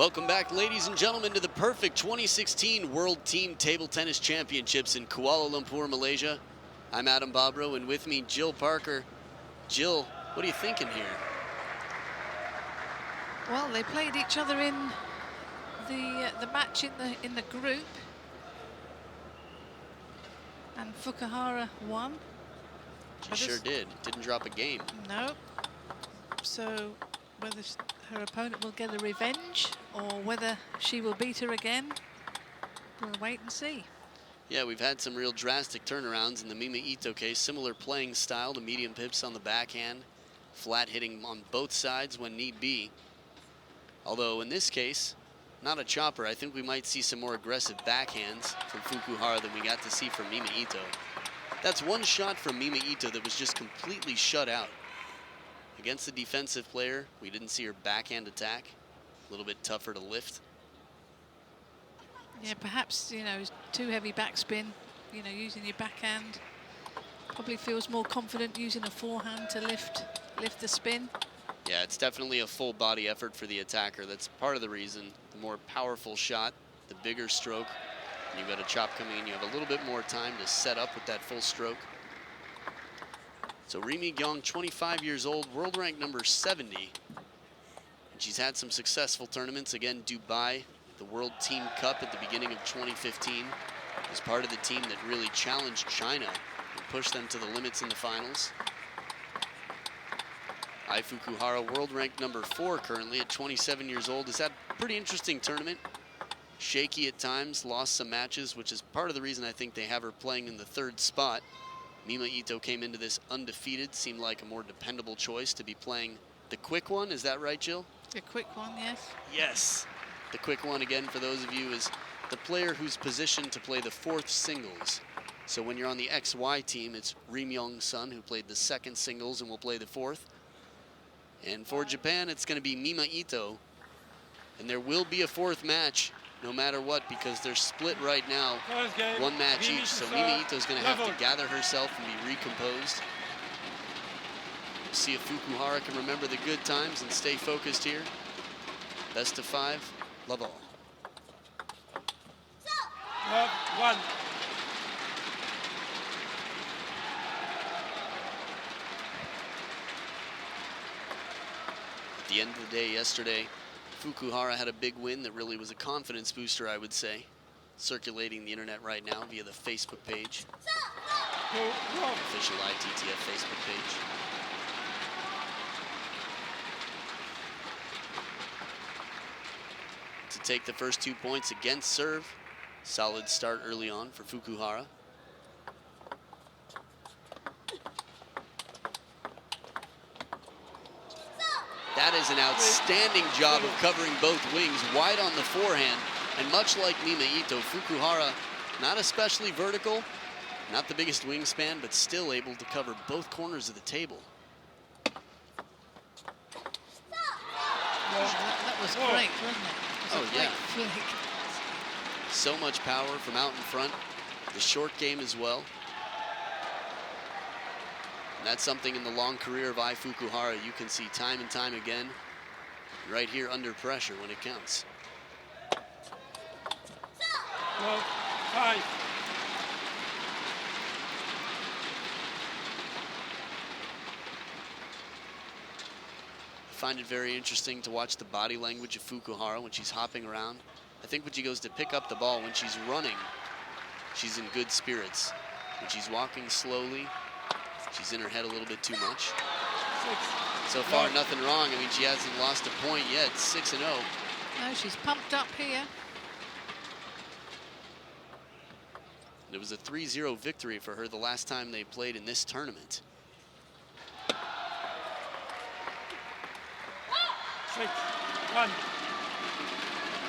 Welcome back, ladies and gentlemen, to the perfect 2016 World Team Table Tennis Championships in Kuala Lumpur, Malaysia. I'm Adam Bobrow, and with me, Jill Parker. Jill, what are you thinking here? Well, they played each other in the match in the group, and FUKUHARA won. She sure did. Didn't drop a game. No. So whether her opponent will get a revenge or whether she will beat her again, we'll wait and see. Yeah, we've had some real drastic turnarounds in the Mima Ito case. Similar playing style to medium pips on the backhand, flat hitting on both sides when need be. Although in this case, not a chopper. I think we might see some more aggressive backhands from FUKUHARA than we got to see from Mima Ito. That's one shot from Mima Ito that was just completely shut out. Against the defensive player, we didn't see her backhand attack. A little bit tougher to lift. Yeah, perhaps, too heavy backspin, using your backhand. Probably feels more confident using a forehand to lift the spin. Yeah, it's definitely a full body effort for the attacker. That's part of the reason. The more powerful shot, the bigger stroke. And you've got a chop coming in, you have a little bit more time to set up with that full stroke. So RI Mi Gyong, 25 years old, world rank number 70. And she's had some successful tournaments. Again, Dubai, the World Team Cup at the beginning of 2015. Was part of the team that really challenged China and pushed them to the limits in the finals. FUKUHARA, world rank number 4 currently at 27 years old. Has had a pretty interesting tournament. Shaky at times, lost some matches, which is part of the reason I think they have her playing in the 3rd spot. Mima Ito came into this undefeated, seemed like a more dependable choice to be playing the quick one. Is that right, Jill? The quick one, yes. Yes. The quick one, again, for those of you, is the player who's positioned to play the 4th singles. So when you're on the XY team, it's Ri Myung's son, who played the 2nd singles and will play the 4th. And for Japan, it's going to be Mima Ito. And there will be a 4th match, no matter what, because they're split right now, 1 match each. So Mima Ito's going to have to gather herself and be recomposed. We'll see if FUKUHARA can remember the good times and stay focused here. Best of 5, love all. One. At the end of the day yesterday, FUKUHARA had a big win that really was a confidence booster, I would say. Circulating the internet right now via the Facebook page. Official ITTF Facebook page. To take the first 2 points against serve. Solid start early on for FUKUHARA. That is an outstanding job of covering both wings, wide on the forehand. And much like Mima Ito, FUKUHARA, not especially vertical, not the biggest wingspan, but still able to cover both corners of the table. That was great, wasn't it? Oh, yeah. Flick. So much power from out in front. The short game as well. And that's something in the long career of FUKUHARA you can see time and time again, right here under pressure when it counts. 5. I find it very interesting to watch the body language of FUKUHARA when she's hopping around. I think when she goes to pick up the ball, when she's running, she's in good spirits. When she's walking slowly, she's in her head a little bit too much. 6. So far, nothing wrong. I mean, she hasn't lost a point yet. 6-0. No, she's pumped up here. It was a 3-0 victory for her the last time they played in this tournament. 6. 1.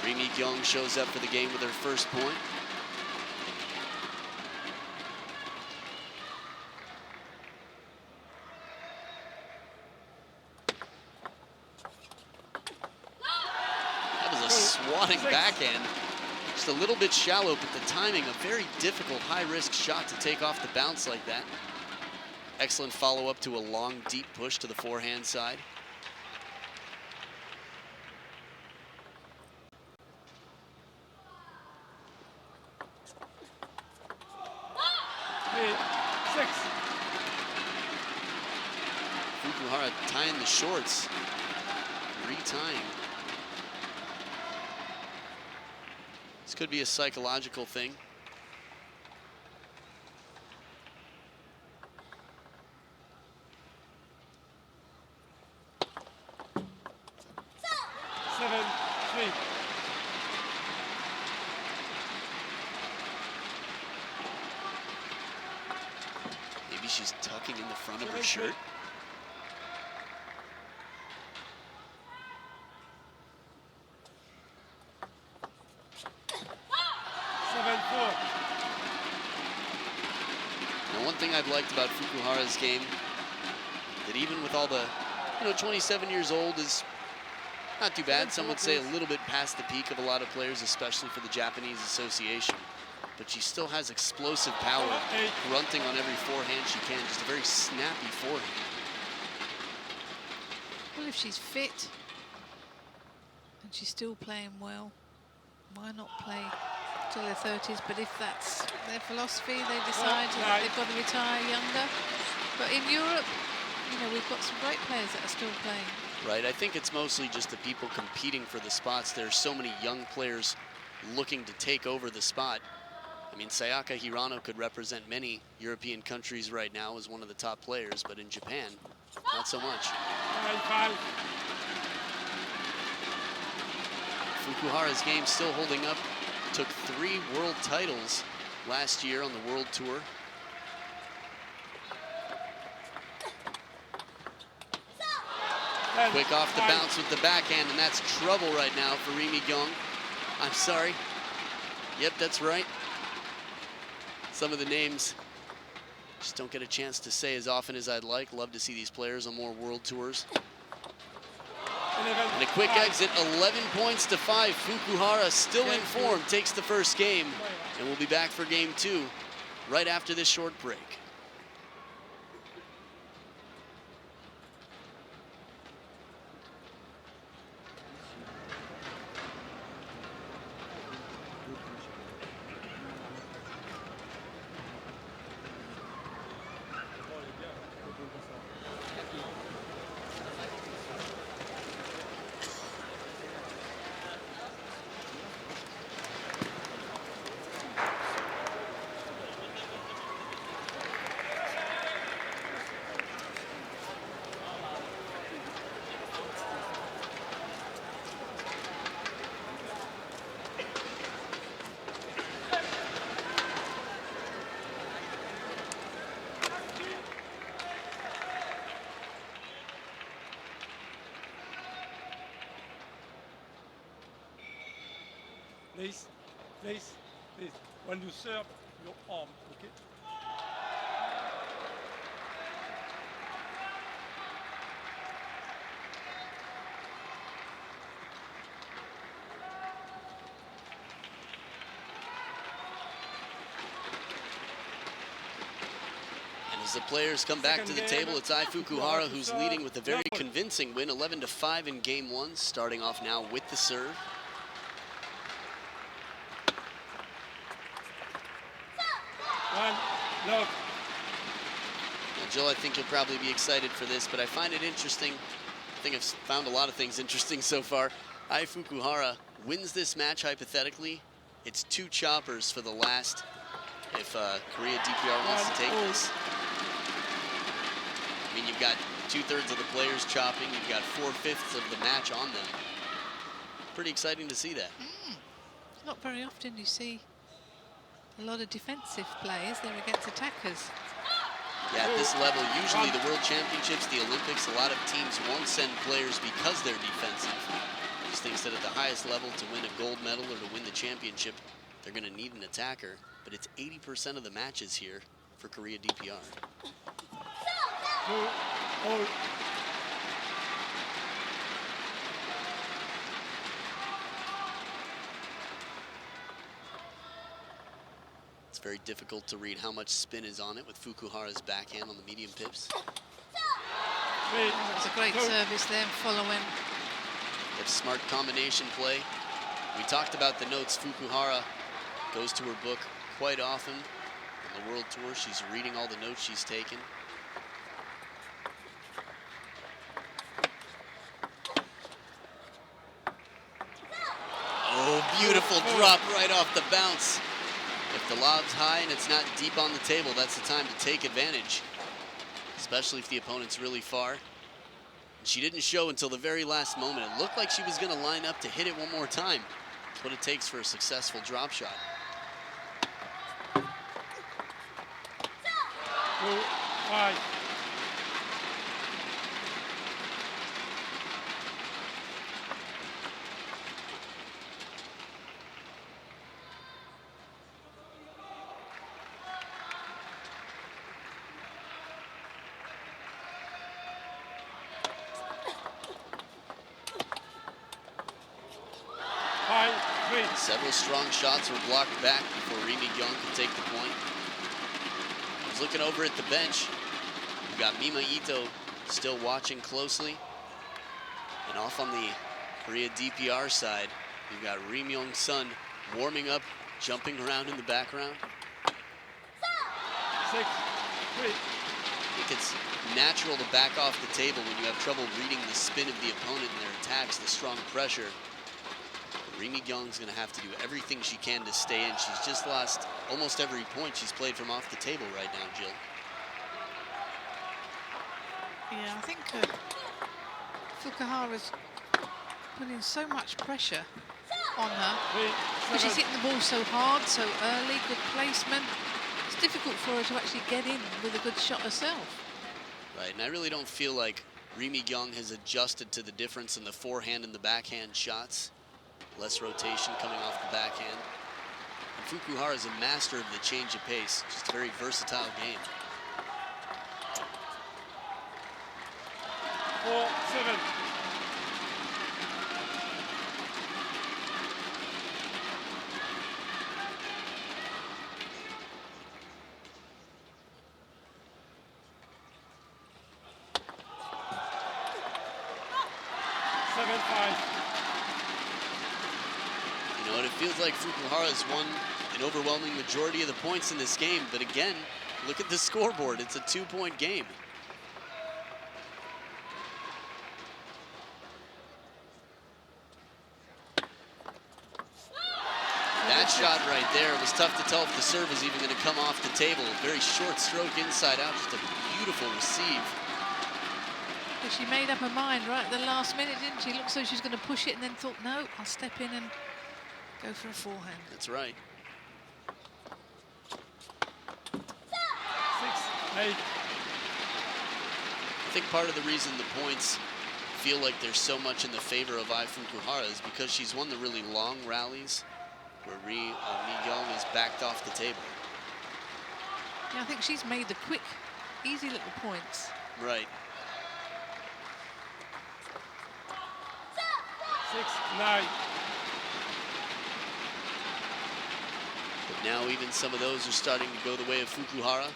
RI Mi Gyong shows up for the game with her first point. That was a swatting backhand. Just a little bit shallow, but the timing, a very difficult high-risk shot to take off the bounce like that. Excellent follow-up to a long, deep push to the forehand side. Fukuhara tying the shorts, retying. This could be a psychological thing. Maybe she's tucking in the front of her shirt. Now, one thing I've liked about Fukuhara's game, that even with all the, 27 years old is not too bad. Some would say a little bit past the peak of a lot of players, especially for the Japanese Association. But she still has explosive power, grunting on every forehand she can. Just a very snappy forehand. Well, if she's fit and she's still playing well, why not play till their 30s? But if that's their philosophy, they decide that they've got to retire younger. But in Europe, we've got some great players that are still playing. Right, I think it's mostly just the people competing for the spots. There's so many young players looking to take over the spot. I mean, Sayaka Hirano could represent many European countries right now as one of the top players, but in Japan, not so much. Fukuhara's game still holding up. Took 3 world titles last year on the World Tour. Quick off the bounce with the backhand, and that's trouble right now for RI Mi Gyong. I'm sorry. Yep, that's right. Some of the names just don't get a chance to say as often as I'd like. Love to see these players on more world tours. And a quick exit, 11 points to 5. Fukuhara still in form, takes the first game, and we'll be back for game 2 right after this short break. Please. When you serve, your arm, okay? And as the players come back to the table, it's Fukuhara who's leading with a very convincing win, 11-5 in game 1, starting off now with the serve. Now, Jill, I think you'll probably be excited for this, but I find it interesting. I think I've found a lot of things interesting so far. Fukuhara wins this match hypothetically. It's 2 choppers for the last if Korea DPR wants to take this. I mean, you've got 2/3 of the players chopping. You've got 4/5 of the match on them. Pretty exciting to see that. Not very often you see a lot of defensive players there against attackers. Yeah, at this level, usually the World Championships, the Olympics, a lot of teams won't send players because they're defensive. Just thinks that at the highest level, to win a gold medal or to win the championship, they're going to need an attacker. But it's 80% of the matches here for Korea DPR. It's very difficult to read how much spin is on it with Fukuhara's backhand on the medium pips. It's a great service there, following. It's smart combination play. We talked about the notes. Fukuhara goes to her book quite often. On the World Tour, she's reading all the notes she's taken. beautiful drop right off the bounce. If the lob's high and it's not deep on the table, that's the time to take advantage, especially if the opponent's really far. And she didn't show until the very last moment. It looked like she was going to line up to hit it one more time. That's what it takes for a successful drop shot. 5. Several strong shots were blocked back before RI Mi Gyong could take the point. I was looking over at the bench. We've got Mima Ito still watching closely. And off on the Korea DPR side, we've got Ri Myung Sun warming up, jumping around in the background. 6, 3. I think it's natural to back off the table when you have trouble reading the spin of the opponent and their attacks, the strong pressure. RI Mi Gyong's going to have to do everything she can to stay in. She's just lost almost every point she's played from off the table right now, Jill. Yeah, I think Fukuhara's putting so much pressure on her. But she's hitting the ball so hard, so early, good placement. It's difficult for her to actually get in with a good shot herself. Right, and I really don't feel like RI Mi Gyong has adjusted to the difference in the forehand and the backhand shots. Less rotation coming off the backhand. And Fukuhara is a master of the change of pace. Just a very versatile game. 4, 7. 7, 5. You know, and it feels like Fukuhara has won an overwhelming majority of the points in this game. But again, look at the scoreboard. It's a 2-point game. That shot right there, it was tough to tell if the serve was even going to come off the table. Very short stroke inside out, just a beautiful receive. But she made up her mind right at the last minute, didn't she? Looked so she was going to push it and then thought, no, I'll step in and go for a forehand. That's right. 6, 8. I think part of the reason the points feel like there's so much in the favor of Fukuhara is because she's won the really long rallies where Mi Gyong is backed off the table. Yeah, I think she's made the quick, easy little points. Right. 6, 9. But now even some of those are starting to go the way of Fukuhara.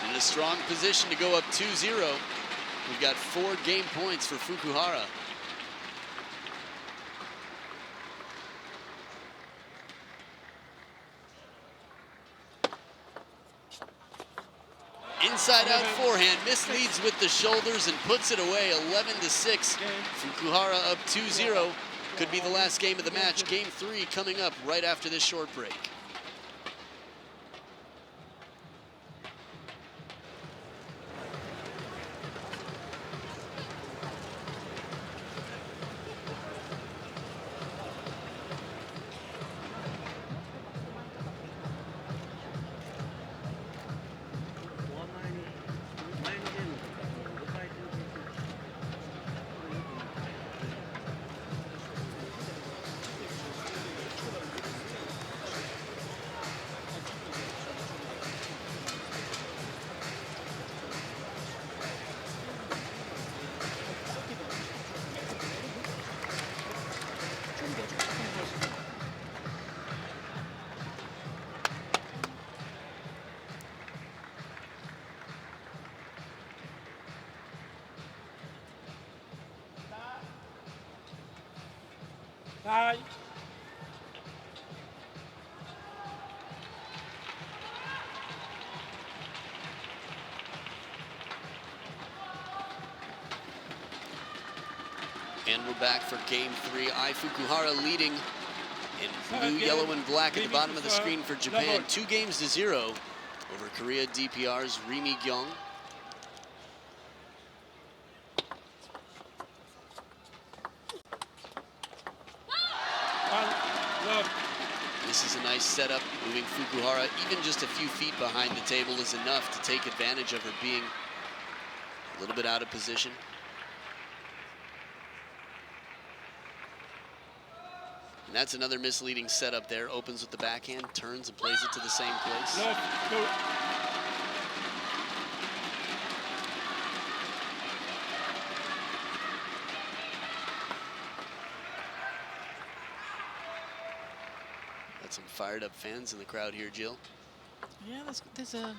In a strong position to go up 2-0. We've got 4 game points for Fukuhara. Inside out forehand, misleads with the shoulders and puts it away, 11-6. Fukuhara up 2-0. Could be the last game of the match. Game 3 coming up right after this short break. 9. And we're back for game 3. FUKUHARA leading in blue, Game. yellow, and black at the bottom of the Game screen for for Japan. double. 2-0 over Korea. DPR's RI Mi Gyong. Love. This is a nice setup, moving FUKUHARA. Even just a few feet behind the table is enough to take advantage of her being a little bit out of position. And that's another misleading setup there. Opens with the backhand, turns and plays it to the same place. Love. Go. Got some fired up fans in the crowd here, Jill. Yeah, there's a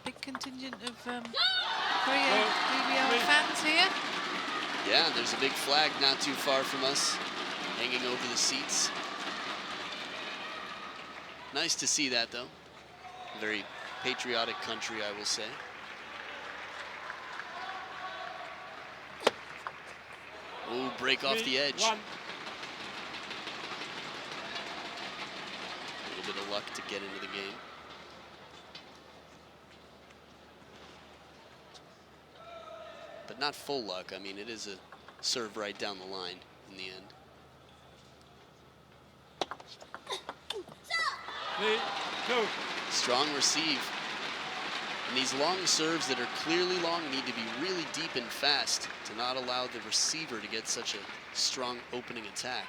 big contingent of Korea BBL fans here. Yeah, and there's a big flag not too far from us, hanging over the seats. Nice to see that, though. Very patriotic country, I will say. Oh, break off the edge. 1. A little bit of luck to get into the game. But not full luck. I mean, it is a serve right down the line in the end. 3. 2. Strong receive. And these long serves that are clearly long need to be really deep and fast to not allow the receiver to get such a strong opening attack.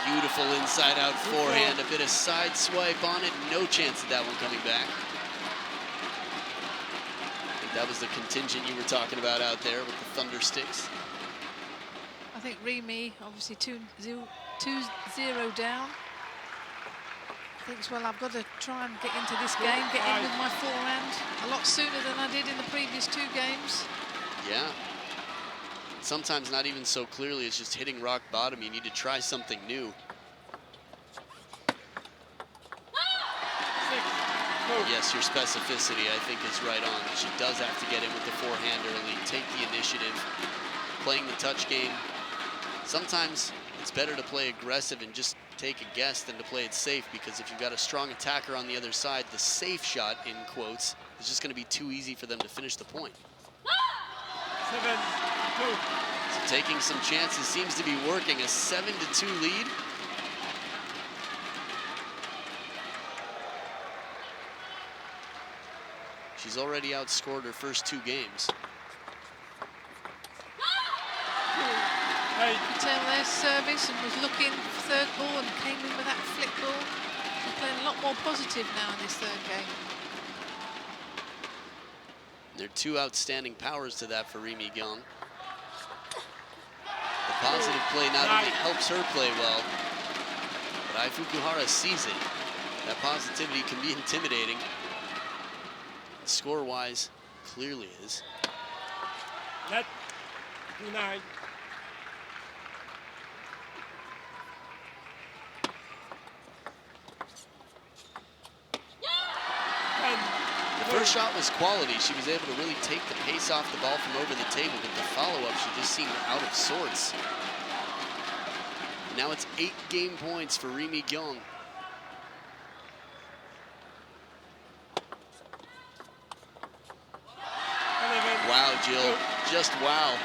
Beautiful inside out forehand, a bit of side swipe on it, no chance of that one coming back. I think that was the contingent you were talking about out there with the thunder sticks. I think RI obviously 2-0 down. Thinks, well, I've got to try and get into this game, get in with my forehand a lot sooner than I did in the previous 2 games. Yeah. Sometimes not even so clearly, it's just hitting rock bottom. You need to try something new. 6. Go. Yes, your specificity, I think, is right on. She does have to get in with the forehand early, take the initiative, playing the touch game. Sometimes it's better to play aggressive and just take a guess than to play it safe, because if you've got a strong attacker on the other side, the safe shot, in quotes, is just going to be too easy for them to finish the point. 7. 2. So taking some chances seems to be working. A 7-2 lead. She's already outscored her first 2 games. 8. You can tell their service and was looking for third ball and came in with that flick ball. She's playing a lot more positive now in this 3rd game. There are 2 outstanding powers to that for RI Mi Gyong. The positive play not only helps her play well, but FUKUHARA sees it. That positivity can be intimidating. Score-wise, clearly is. Net. 9. The first shot was quality. She was able to really take the pace off the ball from over the table, but the follow-up, she just seemed out of sorts. Now it's 8 game points for RI Mi Gyong. Wow, Jill, just wow.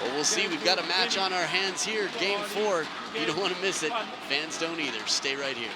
Well, we'll see. We've got a match on our hands here. Game 4. You don't want to miss it. Fans don't either. Stay right here.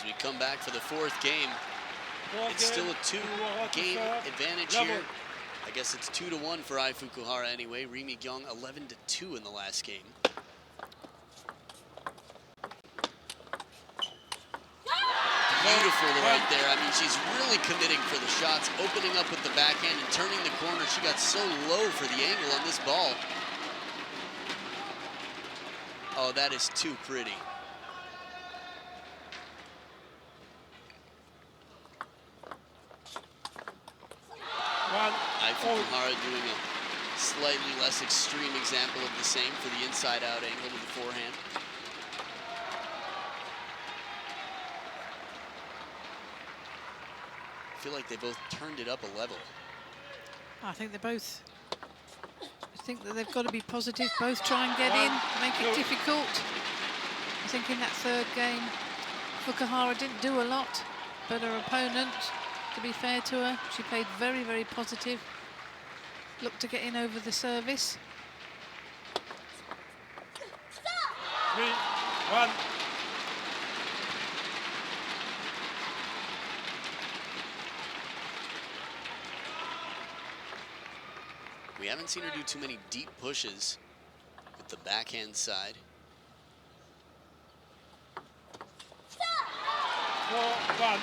we come back for the fourth game. It's still a 2-game advantage here. I guess it's 2-1 for RI FUKUHARA anyway. RI Mi Gyong 11-2 in the last game. Beautiful right there. I mean, she's really committing for the shots, opening up with the backhand and turning the corner. She got so low for the angle on this ball. Oh, that is too pretty. FUKUHARA doing a slightly less extreme example of the same for the inside-out angle to the forehand. I feel like they both turned it up a level. I think they both think that they've got to be positive, both try and get in, make it difficult. I think in that third game, FUKUHARA didn't do a lot, but her opponent, to be fair to her, she played very, very positive. Looked to get in over the service. 3-1. We haven't seen her do too many deep pushes with the backhand side. 4-1. Now,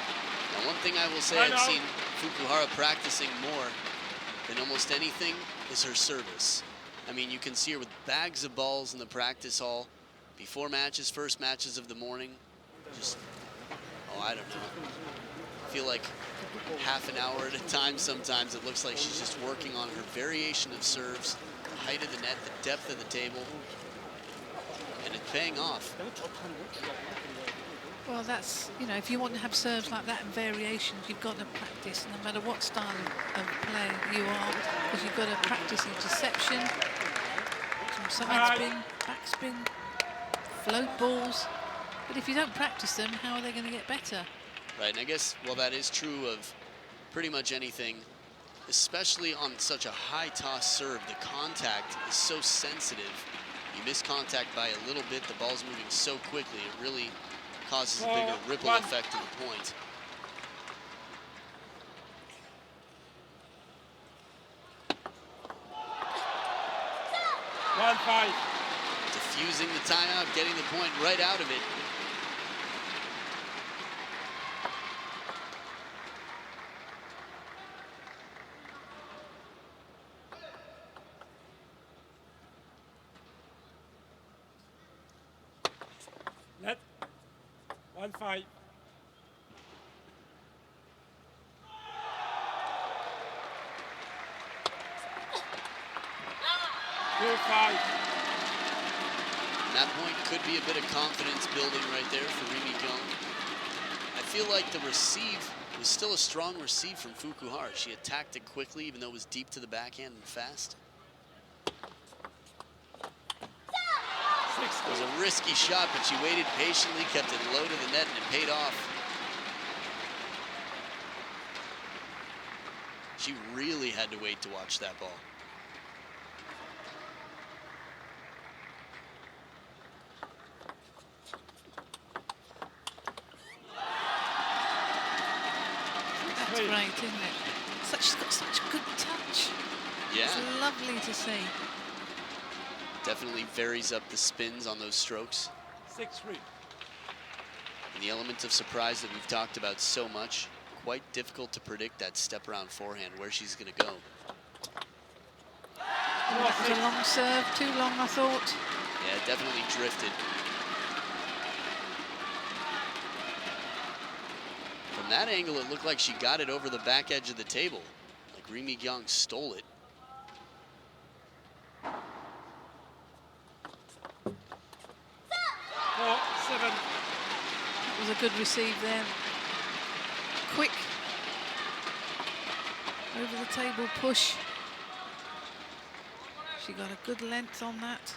one thing I will say I've seen FUKUHARA practicing more than almost anything is her service. I mean, you can see her with bags of balls in the practice hall before matches, first matches of the morning. Just, oh, I don't know. I feel like half an hour at a time sometimes. It looks like she's just working on her variation of serves, the height of the net, the depth of the table, and it's paying off. Well, that's, you know, if you want to have serves like that and variations, you've got to practice no matter what style of play you are, because you've got to practice interception, some side spin, backspin, float balls. But if you don't practice them, how are they going to get better? Right, and I guess, well, that is true of pretty much anything, especially on such a high toss serve. The contact is so sensitive. You miss contact by a little bit, the ball's moving so quickly, it really causes a bigger ripple effect to the point. Diffusing the timeout, getting the point right out of it. Net 1-5. 2-5. That point could be a bit of confidence building right there for RI Mi Gyong. I feel like the receive was still a strong receive from FUKUHARA. She attacked it quickly, even though it was deep to the backhand and fast. It was a risky shot, but she waited patiently, kept it low to the net, and it paid off. She really had to wait to watch that ball. That's great, isn't it? She's got such good touch. Yeah. It's lovely to see. Definitely varies up the spins on those strokes. 6-3. And the element of surprise that we've talked about so much, quite difficult to predict that step around forehand, where she's going to go. That was a long serve, too long, I thought. Yeah, it definitely drifted. From that angle, it looked like she got it over the back edge of the table, like RI Mi Gyong stole it. That was a good receive there. Quick over the table push. She got a good length on that.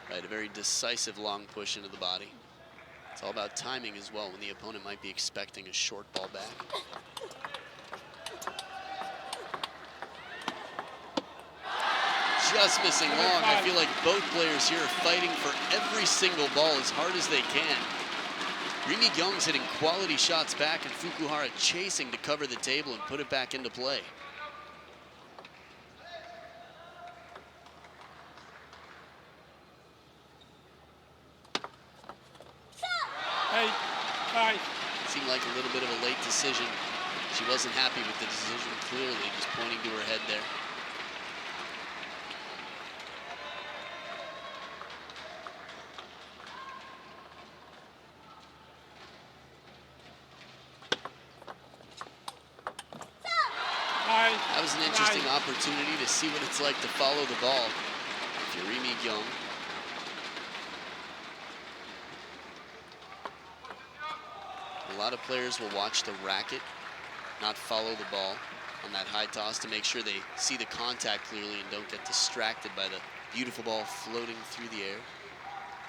Right, a very decisive long push into the body. It's all about timing as well, when the opponent might be expecting a short ball back. Just missing long. I feel like both players here are fighting for every single ball as hard as they can. RI Mi Gyong's hitting quality shots back, and Fukuhara chasing to cover the table and put it back into play. Seemed like a little bit of a late decision. She wasn't happy with the decision, clearly, just pointing to her head there. That was an interesting opportunity to see what it's like to follow the ball if you're RI Mi Gyong. A lot of players will watch the racket, not follow the ball on that high toss to make sure they see the contact clearly and don't get distracted by the beautiful ball floating through the air.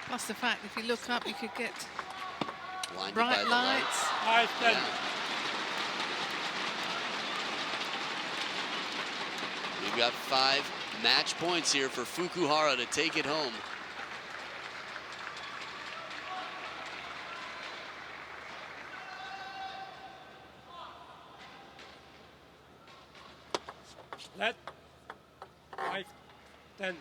Plus the fact, if you look up, you could get Blinded bright by the lights. Yeah. We've got 5 match points here for Fukuhara to take it home. Let 5, 10.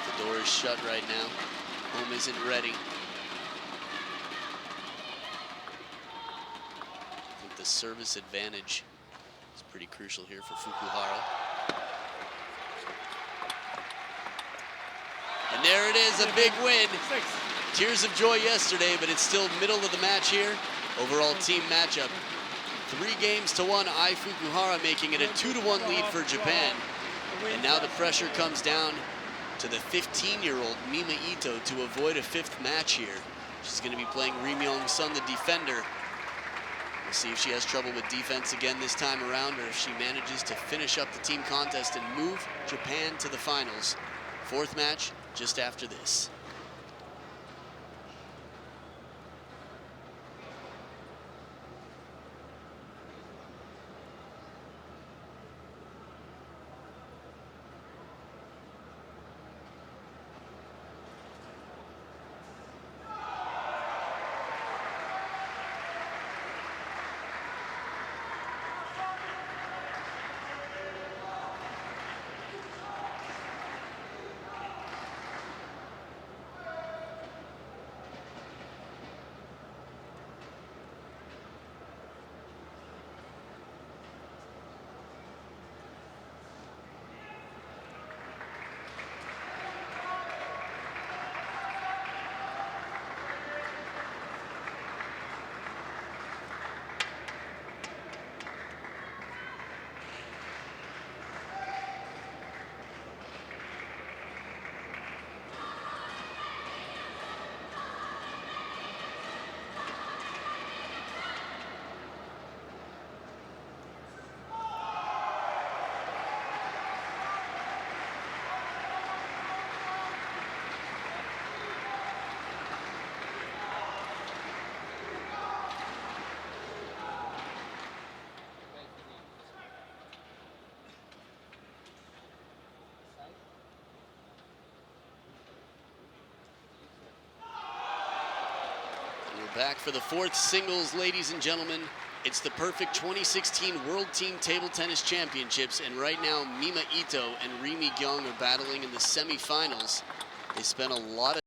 The door is shut right now. Home isn't ready. I think the service advantage is pretty crucial here for Fukuhara. And there it is, a big win. Tears of joy yesterday, but it's still middle of the match here. Overall team matchup. 3-1, Ai Fukuhara making it a 2-1 lead for Japan. And now the pressure comes down to the 15-year-old Mima Ito to avoid a 5th match here. She's going to be playing Ri Myong-sun, the defender. We'll see if she has trouble with defense again this time around, or if she manages to finish up the team contest and move Japan to the finals. 4th match just after this. Back for the 4th singles, ladies and gentlemen. It's the perfect 2016 World Team Table Tennis Championships, and right now Mima Ito and RI Mi Gyong are battling in the semifinals. They spent a lot of